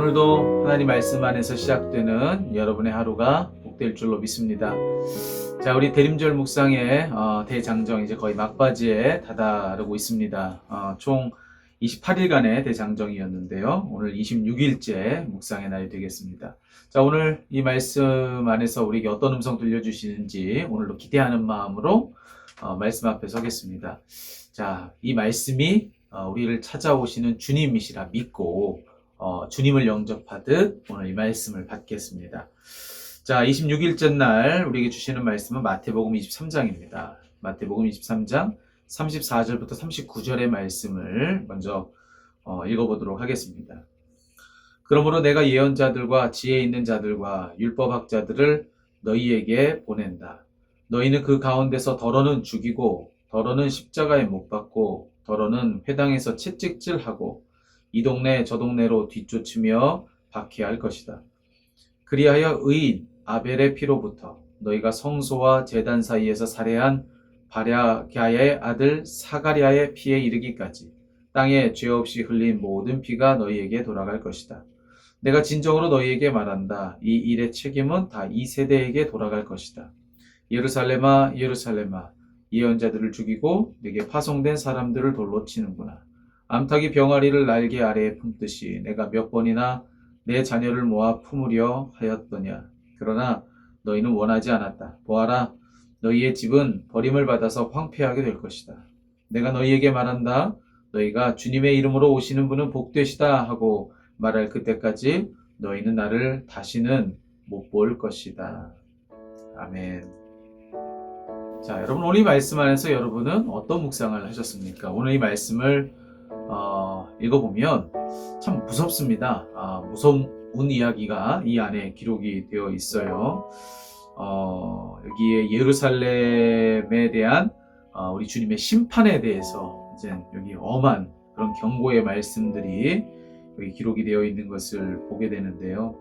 오늘도 하나님 말씀 안에서 시작되는 여러분의 하루가 복될 줄로 믿습니다. 자, 우리 대림절 묵상의 대장정 이제 거의 막바지에 다다르고 있습니다. 총 28일간의 대장정이었는데요. 오늘 26일째 묵상의 날이 되겠습니다. 자, 오늘 이 말씀 안에서 우리에게 어떤 음성 들려주시는지 오늘도 기대하는 마음으로 말씀 앞에 서겠습니다. 자, 이 말씀이 우리를 찾아오시는 주님이시라 믿고 주님을 영접하듯 오늘 이 말씀을 받겠습니다. 자, 26일째 날 우리에게 주시는 말씀은 마태복음 23장입니다. 마태복음 23장 34절부터 39절의 말씀을 먼저 읽어보도록 하겠습니다. 그러므로 내가 예언자들과 지혜 있는 자들과 율법학자들을 너희에게 보낸다. 너희는 그 가운데서 더러는 죽이고 더러는 십자가에 못 박고 더러는 회당에서 채찍질하고 이 동네 저 동네로 뒤쫓으며 박해할 것이다. 그리하여 의인 아벨의 피로부터 너희가 성소와 제단 사이에서 살해한 바랴갸의 아들 사가랴의 피에 이르기까지 땅에 죄 없이 흘린 모든 피가 너희에게 돌아갈 것이다. 내가 진정으로 너희에게 말한다. 이 일의 책임은 다 이 세대에게 돌아갈 것이다. 예루살렘아 예루살렘아 예언자들을 죽이고 내게 파송된 사람들을 돌로 치는구나. 암탉이 병아리를 날개 아래에 품듯이 내가 몇 번이나 내 자녀를 모아 품으려 하였더냐. 그러나 너희는 원하지 않았다. 보아라, 너희의 집은 버림을 받아서 황폐하게 될 것이다. 내가 너희에게 말한다. 너희가 주님의 이름으로 오시는 분은 복되시다 하고 말할 그때까지 너희는 나를 다시는 못 볼 것이다. 아멘. 자, 여러분 오늘 이 말씀 안에서 여러분은 어떤 묵상을 하셨습니까? 오늘 이 말씀을 읽어보면 참 무섭습니다. 무서운 이야기가 이 안에 기록이 되어 있어요. 여기에 예루살렘에 대한 우리 주님의 심판에 대해서 이제 여기 엄한 그런 경고의 말씀들이 여기 기록이 되어 있는 것을 보게 되는데요.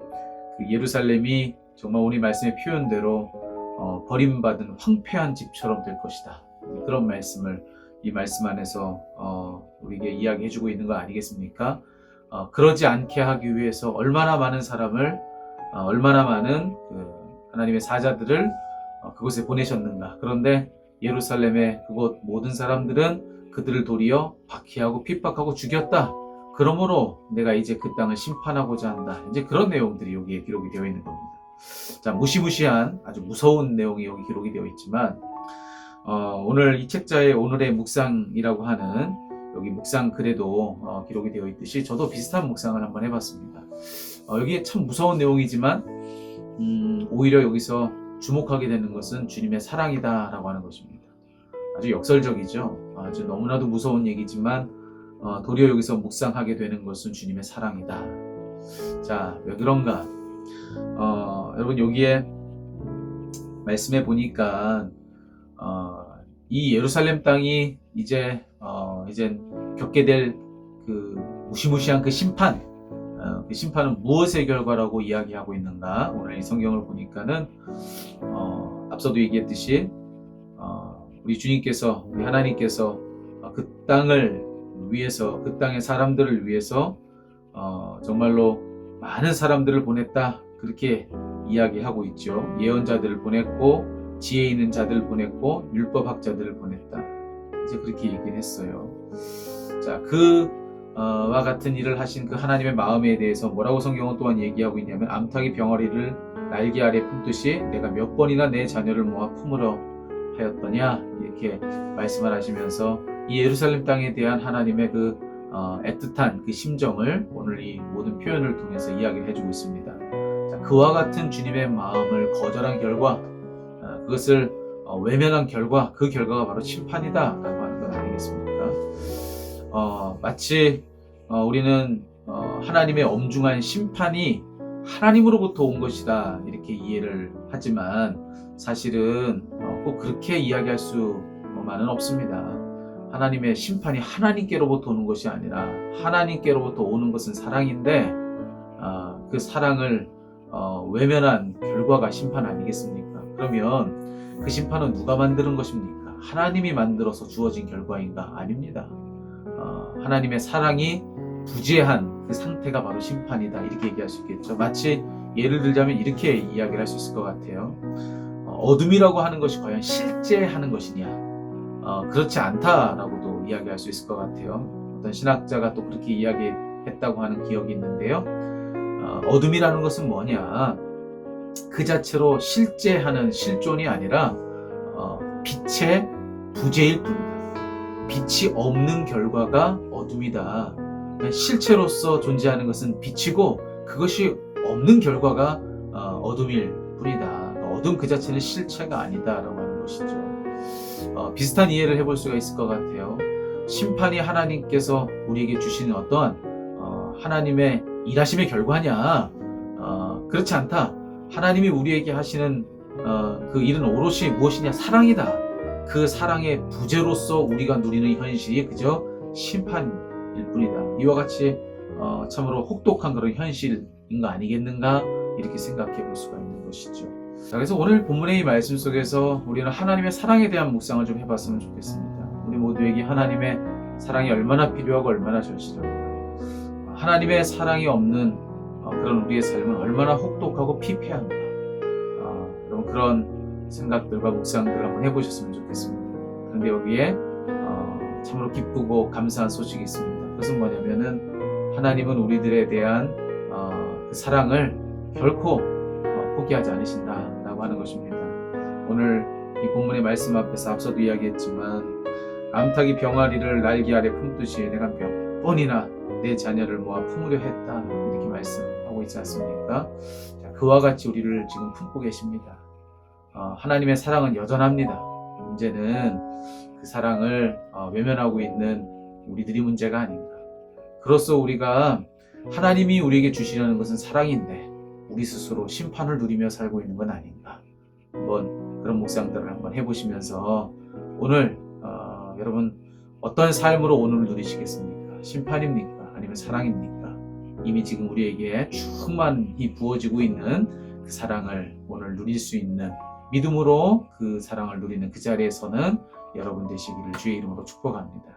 그 예루살렘이 정말 오늘 말씀의 표현대로 버림받은 황폐한 집처럼 될 것이다. 그런 말씀을 이 말씀 안에서 우리에게 이야기해주고 있는 거 아니겠습니까? 그러지 않게 하기 위해서 얼마나 많은 사람을 얼마나 많은 하나님의 사자들을 그곳에 보내셨는가. 그런데 예루살렘의 그곳 모든 사람들은 그들을 도리어 박해하고 핍박하고 죽였다. 그러므로 내가 이제 그 땅을 심판하고자 한다. 이제 그런 내용들이 여기에 기록이 되어 있는 겁니다. 자, 무시무시한 아주 무서운 내용이 여기 기록이 되어 있지만 오늘 이 책자의 오늘의 묵상이라고 하는 여기 묵상 글에도 기록이 되어 있듯이 저도 비슷한 묵상을 한번 해봤습니다. 여기에 참 무서운 내용이지만 오히려 여기서 주목하게 되는 것은 주님의 사랑이다 라고 하는 것입니다. 아주 역설적이죠. 아주 너무나도 무서운 얘기지만 도리어 여기서 묵상하게 되는 것은 주님의 사랑이다. 자, 왜 그런가? 여러분 여기에 말씀해 보니까 이 예루살렘 땅이 이제 겪게 될 그 무시무시한 그 심판, 그 심판은 무엇의 결과라고 이야기하고 있는가? 오늘 이 성경을 보니까는 앞서도 얘기했듯이 우리 주님께서, 우리 하나님께서 그 땅을 위해서, 그 땅의 사람들을 위해서 정말로 많은 사람들을 보냈다. 그렇게 이야기하고 있죠. 예언자들을 보냈고 지혜 있는 자들을 보냈고 율법학자들을 보냈다. 이제 그렇게 얘기를 했어요. 자, 와 같은 일을 하신 그 하나님의 마음에 대해서 뭐라고 성경은 또한 얘기하고 있냐면 암탉이 병아리를 날개 아래 품듯이 내가 몇 번이나 내 자녀를 모아 품으러 하였더냐 이렇게 말씀을 하시면서 이 예루살렘 땅에 대한 하나님의 그 애틋한 그 심정을 오늘 이 모든 표현을 통해서 이야기를 해주고 있습니다. 자, 그와 같은 주님의 마음을 거절한 결과 그것을 외면한 결과 그 결과가 바로 심판이다 라고 하는 것 아니겠습니까? 마치 우리는 하나님의 엄중한 심판이 하나님으로부터 온 것이다 이렇게 이해를 하지만 사실은 꼭 그렇게 이야기할 수만은 없습니다. 하나님의 심판이 하나님께로부터 오는 것이 아니라 하나님께로부터 오는 것은 사랑인데 그 사랑을 외면한 결과가 심판 아니겠습니까? 그러면 그 심판은 누가 만드는 것입니까? 하나님이 만들어서 주어진 결과인가? 아닙니다. 하나님의 사랑이 부재한 그 상태가 바로 심판이다, 이렇게 얘기할 수 있겠죠. 마치 예를 들자면 이렇게 이야기를 할 수 있을 것 같아요. 어둠이라고 하는 것이 과연 실제 하는 것이냐? 그렇지 않다라고도 이야기할 수 있을 것 같아요. 어떤 신학자가 또 그렇게 이야기했다고 하는 기억이 있는데요. 어둠이라는 것은 뭐냐? 그 자체로 실제 하는 실존이 아니라 빛의 부재일 뿐이다. 빛이 없는 결과가 어둠이다. 실체로서 존재하는 것은 빛이고 그것이 없는 결과가 어둠일 뿐이다. 어둠 그 자체는 실체가 아니다라고 하는 것이죠. 비슷한 이해를 해볼 수가 있을 것 같아요. 심판이 하나님께서 우리에게 주시는 어떠한 하나님의 일하심의 결과냐? 그렇지 않다. 하나님이 우리에게 하시는 그 일은 오롯이 무엇이냐? 사랑이다. 그 사랑의 부재로서 우리가 누리는 현실이 그저 심판일 뿐이다. 이와 같이 참으로 혹독한 그런 현실인 거 아니겠는가? 이렇게 생각해 볼 수가 있는 것이죠. 자, 그래서 오늘 본문의 이 말씀 속에서 우리는 하나님의 사랑에 대한 묵상을 좀 해봤으면 좋겠습니다. 우리 모두에게 하나님의 사랑이 얼마나 필요하고 얼마나 절실한가. 하나님의 사랑이 없는 그런 우리의 삶은 얼마나 혹독하고 피폐한가. 여러분 그런 생각들과 묵상들을 한번 해보셨으면 좋겠습니다. 그런데 여기에 참으로 기쁘고 감사한 소식이 있습니다. 그것은 뭐냐면은 하나님은 우리들에 대한 그 사랑을 결코 포기하지 않으신다라고 하는 것입니다. 오늘 이 본문의 말씀 앞에서 앞서도 이야기했지만 암탉이 병아리를 날개 아래 품듯이 내가 몇 번이나 내 자녀를 모아 품으려 했다, 이렇게 말씀하고 있지 않습니까? 자, 그와 같이 우리를 지금 품고 계십니다. 하나님의 사랑은 여전합니다. 문제는 그 사랑을 외면하고 있는 우리들이 문제가 아닌가. 그로써 우리가 하나님이 우리에게 주시려는 것은 사랑인데 우리 스스로 심판을 누리며 살고 있는 건 아닌가. 한번 그런 묵상들을 한번 해보시면서 오늘 여러분 어떤 삶으로 오늘을 누리시겠습니까? 심판입니까? 아니면 사랑입니까? 이미 지금 우리에게 충만히 부어지고 있는 그 사랑을 오늘 누릴 수 있는, 믿음으로 그 사랑을 누리는 그 자리에서는 여러분 되시기를 주의 이름으로 축복합니다.